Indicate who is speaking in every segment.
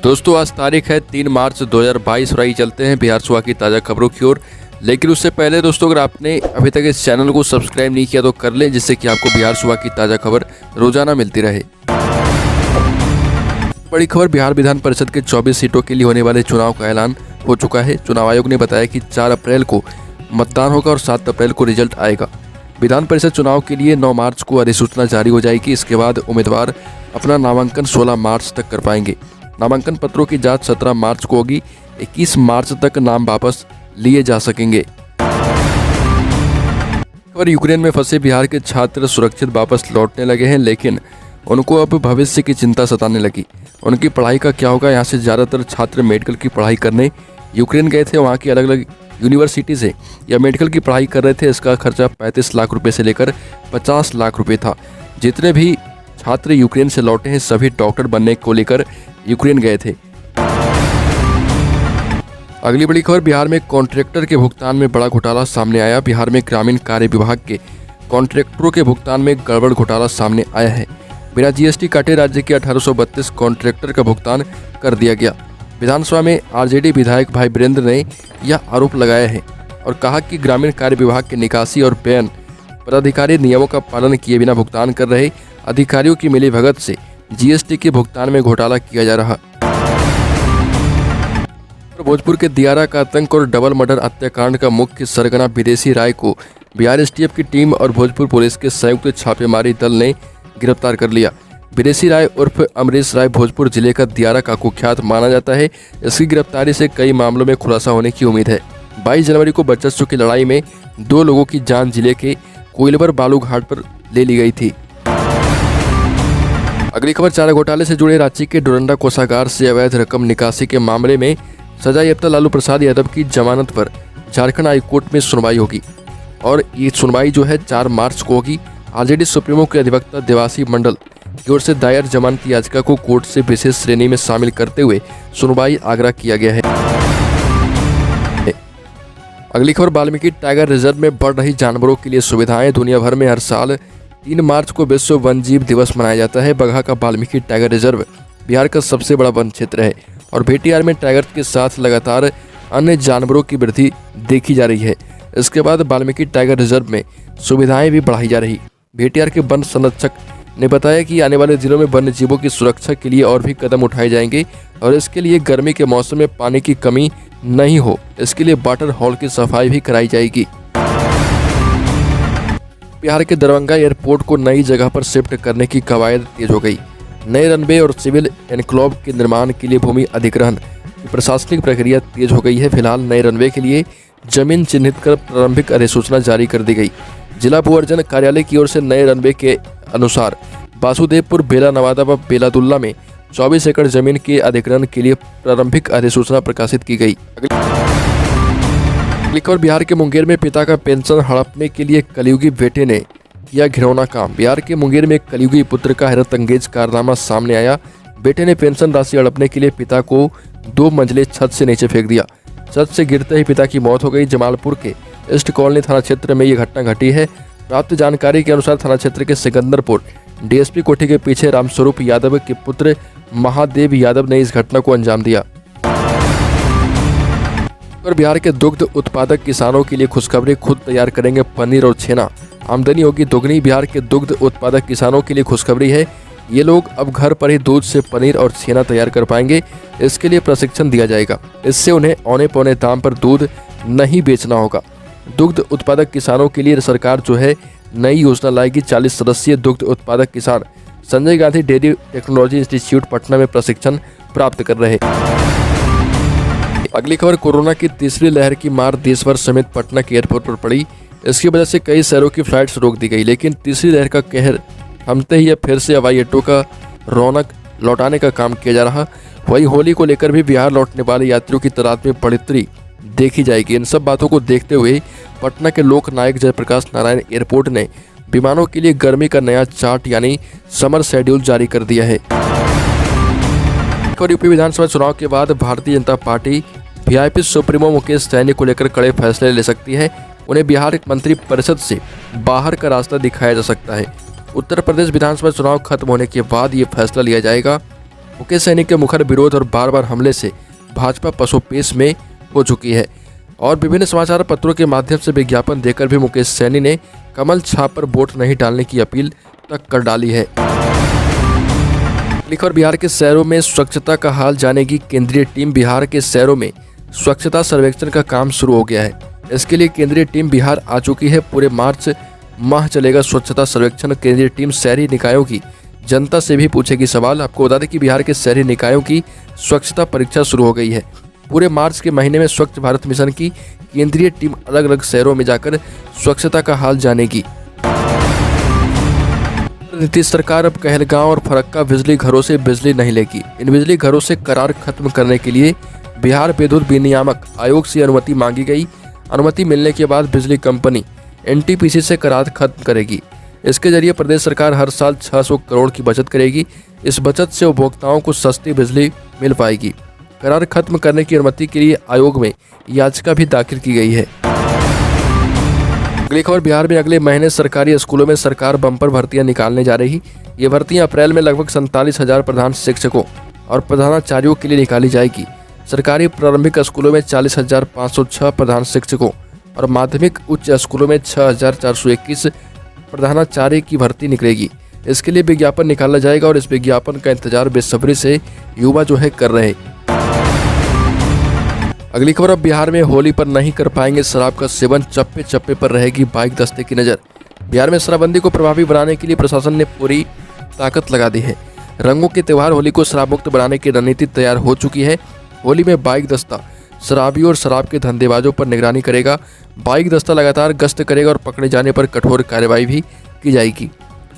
Speaker 1: दोस्तों आज तारीख है 3 मार्च 2022 और आइए चलते हैं बिहार सुबह की ताज़ा खबरों की ओर। लेकिन उससे पहले दोस्तों अगर आपने अभी तक इस चैनल को सब्सक्राइब नहीं किया तो कर लें, जिससे कि आपको बिहार सुबह की ताज़ा खबर रोजाना मिलती रहे। बड़ी खबर, बिहार विधान परिषद के 24 सीटों के लिए होने वाले चुनाव का ऐलान हो चुका है। चुनाव आयोग ने बताया कि 4 अप्रैल को मतदान होगा और 7 अप्रैल को रिजल्ट आएगा। विधान परिषद चुनाव के लिए 9 मार्च को अधिसूचना जारी हो जाएगी। इसके बाद उम्मीदवार अपना नामांकन 16 मार्च तक कर पाएंगे। नामांकन पत्रों की जांच 17 मार्च को होगी। 21 मार्च तक नाम वापस लिए जा सकेंगे। और यूक्रेन में फंसे बिहार के छात्र सुरक्षित वापस लौटने लगे हैं, लेकिन उनको अब भविष्य की चिंता सताने लगी। उनकी पढ़ाई का क्या होगा। यहाँ से ज़्यादातर छात्र मेडिकल की पढ़ाई करने यूक्रेन गए थे। वहाँ की अलग अलग यूनिवर्सिटी से या मेडिकल की पढ़ाई कर रहे थे। इसका खर्चा 35 लाख रुपए से लेकर 50 लाख रुपए था। जितने भी छात्र यूक्रेन से लौटे हैं सभी डॉक्टर बनने को लेकर यूक्रेन गए थे। अगली बड़ी खबर, बिहार में कॉन्ट्रैक्टर के भुगतान में बड़ा घोटाला सामने आया। बिहार में ग्रामीण कार्य विभाग के कॉन्ट्रैक्टरों के भुगतान में गड़बड़ घोटाला सामने आया है। बिना जीएसटी काटे राज्य के 1832 कॉन्ट्रैक्टर का भुगतान कर दिया गया। विधानसभा में आरजेडी विधायक भाई वीरेंद्र ने यह आरोप लगाया है और कहा कि ग्रामीण कार्य विभाग के निकासी और व्ययन पदाधिकारी नियमों का पालन किए बिना भुगतान कर रहे अधिकारियों की मिलीभगत से जीएसटी के भुगतान में घोटाला किया जा रहा। भोजपुर के दियारा का आतंक और डबल मर्डर हत्याकांड का मुख्य सरगना विदेशी राय को बिहार एसटीएफ की टीम और भोजपुर पुलिस के संयुक्त छापेमारी दल ने गिरफ्तार कर लिया। विदेशी राय उर्फ अमरीश राय भोजपुर जिले का दियारा का कुख्यात माना जाता है। इसकी गिरफ्तारी से कई मामलों में खुलासा होने की उम्मीद है। 22 जनवरी को बरचस्सों की लड़ाई में 2 लोगों की जान जिले के कोइलवर बालू घाट पर ले ली गई थी। अगली खबर, चारा घोटाले से जुड़े रांची के डोरंडा कोषागार से अवैध रकम निकासी के मामले में सजायाफ्ता लालू प्रसाद यादव की जमानत पर झारखंड हाईकोर्ट में सुनवाई होगी और ये सुनवाई जो है 4 मार्च को होगी। आरजेडी सुप्रीमो के अधिवक्ता देवासी मंडल की ओर से दायर जमानत याचिका को कोर्ट से विशेष श्रेणी में शामिल करते हुए सुनवाई आग्रह किया गया है। अगली खबर, वाल्मीकि टाइगर रिजर्व में बढ़ रही जानवरों के लिए सुविधाएं। दुनिया भर में हर साल 3 मार्च को विश्व वन जीव दिवस मनाया जाता है। बगहा का वाल्मीकि टाइगर रिजर्व बिहार का सबसे बड़ा वन क्षेत्र है और भेटियार में टाइगर के साथ लगातार अन्य जानवरों की वृद्धि देखी जा रही है। इसके बाद वाल्मीकि टाइगर रिजर्व में सुविधाएं भी बढ़ाई जा रही। भेटियार के वन संरक्षक ने बताया कि आने वाले दिनों में वन्य जीवों की सुरक्षा के लिए और भी कदम उठाए जाएंगे और इसके लिए गर्मी के मौसम में पानी की कमी नहीं हो, इसके लिए वाटर हॉल की सफाई भी कराई जाएगी। बिहार के दरभंगा एयरपोर्ट को नई जगह पर शिफ्ट करने की कवायद तेज हो गई। नए रनवे और सिविल एनक्लोव के निर्माण के लिए भूमि अधिग्रहण की प्रशासनिक प्रक्रिया तेज हो गई है। फिलहाल नए रनवे के लिए जमीन चिन्हित कर प्रारंभिक अधिसूचना जारी कर दी गई। जिला भू अर्जन कार्यालय की ओर से नए रनवे के अनुसार वासुदेवपुर, बेला नवादा व बेलादुल्ला में 24 एकड़ जमीन के अधिग्रहण के लिए प्रारंभिक अधिसूचना प्रकाशित की गई। अगली खबर, बिहार के मुंगेर में पिता का पेंशन हड़पने के लिए कलयुगी बेटे ने किया घिनौना काम। बिहार के मुंगेर में कलयुगी पुत्र का हैरतअंगेज कारनामा सामने आया। बेटे ने पेंशन राशि हड़पने के लिए पिता को 2 मंजिले छत से नीचे फेंक दिया। छत से गिरते ही पिता की मौत हो गई। जमालपुर के ईस्ट कॉलोनी थाना क्षेत्र में ये घटना घटी है। प्राप्त जानकारी के अनुसार थाना क्षेत्र के सिकंदरपुर डीएसपी कोठी के पीछे रामस्वरूप यादव के पुत्र महादेव यादव ने इस घटना को अंजाम दिया। और बिहार के दुग्ध उत्पादक किसानों के लिए खुशखबरी, खुद तैयार करेंगे पनीर और छेना, आमदनी होगी दोगुनी। बिहार के दुग्ध उत्पादक किसानों के लिए खुशखबरी है। ये लोग अब घर पर ही दूध से पनीर और छेना तैयार कर पाएंगे। इसके लिए प्रशिक्षण दिया जाएगा। इससे उन्हें औने पौने दाम पर दूध नहीं बेचना होगा। दुग्ध उत्पादक किसानों के लिए सरकार जो है नई योजना लाएगी। 40 सदस्यीय दुग्ध उत्पादक किसान Sanjay Gandhi dairy technology institute Patna में प्रशिक्षण प्राप्त कर रहे। अगली खबर, कोरोना की तीसरी लहर की मार देश भर समेत पटना के एयरपोर्ट पर पड़ी। इसकी वजह से कई शहरों की फ्लाइट्स रोक दी गई, लेकिन तीसरी लहर का कहर थमते ही अब फिर से हवाई अड्डों का रौनक लौटाने का काम किया जा रहा। वहीं होली को लेकर भी बिहार लौटने वाले यात्रियों की तादाद में बढ़ोतरी देखी जाएगी। इन सब बातों को देखते हुए पटना के लोक नायक जयप्रकाश नारायण एयरपोर्ट ने विमानों के लिए गर्मी का नया चार्ट यानी समर शेड्यूल जारी कर दिया है। यूपी विधानसभा चुनाव के बाद Bharatiya Janata Party VIP supremo Mukesh Sahani को लेकर कड़े फैसले ले सकती है। उन्हें बिहार मंत्री परिषद से बाहर का रास्ता दिखाया जा सकता है। उत्तर प्रदेश विधानसभा चुनाव खत्म होने के बाद ये फैसला लिया जाएगा। मुकेश सैनी के मुखर विरोध और बार बार हमले से भाजपा पसोपेश में हो चुकी है और विभिन्न समाचार पत्रों के माध्यम से विज्ञापन देकर भी मुकेश सैनी ने कमल छाप पर वोट नहीं डालने की अपील तक कर डाली है। और बिहार के शहरों में स्वच्छता का हाल जानेगी केंद्रीय टीम। बिहार के शहरों में स्वच्छता सर्वेक्षण का काम शुरू हो गया है। इसके लिए केंद्रीय टीम बिहार आ चुकी है। पूरे मार्च माह चलेगा स्वच्छता सर्वेक्षण। केंद्रीय टीम शहरी निकायों की जनता से भी पूछेगी सवाल। आपको बता दें कि बिहार के शहरी निकायों की स्वच्छता परीक्षा शुरू हो गई है। पूरे मार्च के महीने में स्वच्छ भारत मिशन की केंद्रीय टीम अलग अलग शहरों में जाकर स्वच्छता का हाल जानेगी। नीतीश सरकार अब कहलगांव और फरक्का बिजली घरों से बिजली नहीं लेगी। इन बिजली घरों से करार खत्म करने के लिए बिहार विद्युत विनियामक आयोग से अनुमति मांगी गई। अनुमति मिलने के बाद बिजली कंपनी एनटीपीसी से करार खत्म करेगी। इसके जरिए प्रदेश सरकार हर साल 600 करोड़ की बचत करेगी। इस बचत से उपभोक्ताओं को सस्ती बिजली मिल पाएगी। करार खत्म करने की अनुमति के लिए आयोग में याचिका भी दाखिल की गई है। अगली खबर, बिहार में अगले महीने सरकारी स्कूलों में सरकार बम्पर भर्तियां निकालने जा रही। ये भर्तियां अप्रैल में लगभग 47,000 प्रधान शिक्षकों और प्रधानाचार्यों के लिए निकाली जाएगी। सरकारी प्रारंभिक स्कूलों में 40,506 प्रधान शिक्षकों और माध्यमिक उच्च स्कूलों में 6,421 प्रधानाचार्य की भर्ती निकलेगी। इसके लिए विज्ञापन निकाला जाएगा और इस विज्ञापन का इंतजार बेसब्री से युवा कर रहे। अगली खबर, अब बिहार में होली पर नहीं कर पाएंगे शराब का सेवन। चप्पे चप्पे पर रहेगी बाइक दस्ते की नज़र। बिहार में शराबबंदी को प्रभावी बनाने के लिए प्रशासन ने पूरी ताकत लगा दी है। रंगों के त्यौहार होली को शराब मुक्त बनाने की रणनीति तैयार हो चुकी है। होली में बाइक दस्ता शराबियों और शराब के धंधेबाजों पर निगरानी करेगा। बाइक दस्ता लगातार गश्त करेगा और पकड़े जाने पर कठोर कार्रवाई भी की जाएगी।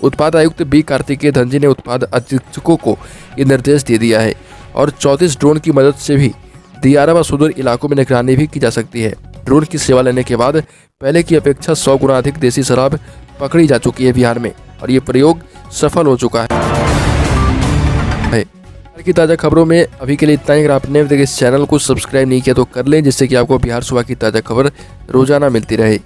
Speaker 1: उत्पाद आयुक्त बी कार्तिकेय धनजी ने उत्पाद अधीक्षकों को ये निर्देश दे दिया है और 34 ड्रोन की मदद से भी दियारा व सुदूर इलाकों में निगरानी भी की जा सकती है। ड्रोन की सेवा लेने के बाद पहले की अपेक्षा 100 गुना अधिक देसी शराब पकड़ी जा चुकी है बिहार में और ये प्रयोग सफल हो चुका है। बिहार की ताज़ा खबरों में अभी के लिए इतना ही। अगर आपने अभी तक इस चैनल को सब्सक्राइब नहीं किया तो कर लें, जिससे कि आपको बिहार सुबह की ताज़ा खबर रोजाना मिलती रहे।